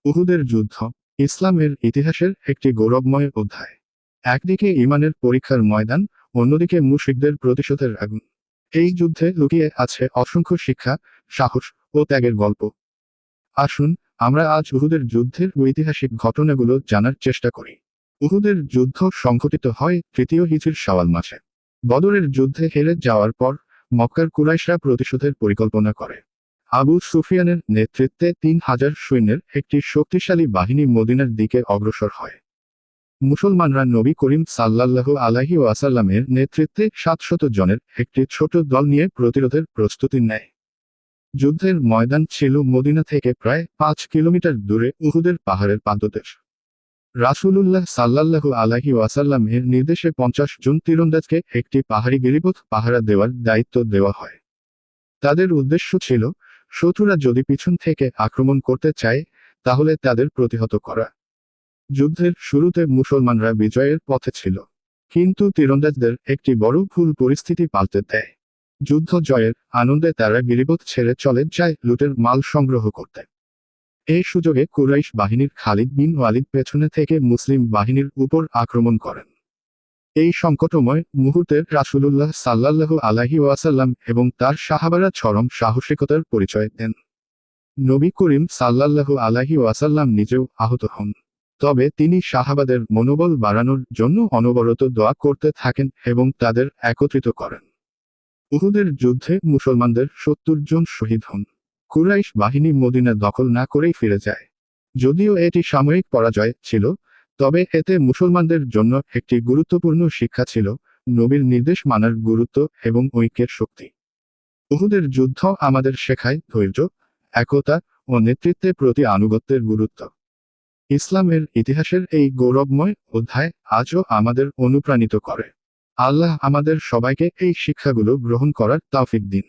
উহুদের যুদ্ধ ইসলামের ইতিহাসের একটি গৌরবময় অধ্যায়। একদিকে ঈমানের পরীক্ষার ময়দান, অন্যদিকে মুশরিকদের প্রতিশোধের আগুন। এই যুদ্ধে লুকিয়ে আছে অসংখ্য শিক্ষা, সাহস ও ত্যাগের গল্প। আসুন আমরা আজ উহুদের যুদ্ধের ঐতিহাসিক ঘটনাগুলো জানার চেষ্টা করি। উহুদের যুদ্ধ সংঘটিত হয় তৃতীয় হিজরির শাওয়াল মাসে। বদরের যুদ্ধে হেরে যাওয়ার পর মক্কার কুরাইশরা প্রতিশোধের পরিকল্পনা করে। আবু সুফিয়ানের নেতৃত্বে ৩,০০০ সৈন্যের একটি শক্তিশালী বাহিনী মদিনার দিকে অগ্রসর হয়। মুসলমানরা নবী করিম সাল্লাল্লাহু আলাইহি ওয়াসাল্লামের নেতৃত্বে ৭০০ জনের একটি ছোট দল নিয়ে প্রতিরোধের প্রস্তুতি নেয়। যুদ্ধের ময়দান ছিল মদিনা থেকে প্রায় ৫ কিলোমিটার দূরে উহুদের পাহাড়ের পাদদেশ। রাসূলুল্লাহ সাল্লাল্লাহু আলাইহি ওয়াসাল্লামের নির্দেশে ৫০ জন তীরন্দাজকে একটি পাহাড়ি গিরিপথ পাহারা দেওয়ার দায়িত্ব দেওয়া হয়। তাদের উদ্দেশ্য ছিল, শত্রুরা যদি পিছন থেকে আক্রমণ করতে চায় তাহলে তাদের প্রতিহত করা। যুদ্ধের শুরুতে মুসলমানরা বিজয়ের পথে ছিল, কিন্তু তীরন্দাজদের একটি বড় ভুল পরিস্থিতি পাল্টে দেয়। যুদ্ধ জয়ের আনন্দে তারা গিরিপথ ছেড়ে চলে যায় লুটের মাল সংগ্রহ করতে। এই সুযোগে কুরাইশ বাহিনীর খালিদ বিন ওয়ালিদ পেছনে থেকে মুসলিম বাহিনীর উপর আক্রমণ করেন। এই সংকটময় মুহূর্তে রাসূলুল্লাহ সাল্লাল্লাহু আলাইহি ওয়াসাল্লাম এবং তার সাহাবারা চরম সাহসিকতার পরিচয় দেন। নবী করিম সাল্লাল্লাহু আলাইহি ওয়াসাল্লাম নিজেও আহত হন। তবে তিনি সাহাবাদের মনোবল বাড়ানোর জন্য অনবরত দোয়া করতে থাকেন এবং তাদের একত্রিত করেন। উহুদের যুদ্ধে মুসলমানদের ৭০ জন শহীদ হন। কুরাইশ বাহিনী মদিনা দখল না করেই ফিরে যায়। যদিও এটি সাময়িক পরাজয় ছিল, তবে এতে মুসলমানদের জন্য একটি গুরুত্বপূর্ণ শিক্ষা ছিল, নবীর নির্দেশ মানার গুরুত্ব এবং ঐক্যের শক্তি। উহুদের যুদ্ধ আমাদের শেখায় ধৈর্য, একতা ও নেতৃত্বের প্রতি আনুগত্যের গুরুত্ব। ইসলামের ইতিহাসের এই গৌরবময় অধ্যায় আজও আমাদের অনুপ্রাণিত করে। আল্লাহ আমাদের সবাইকে এই শিক্ষাগুলো গ্রহণ করার তৌফিক দিন।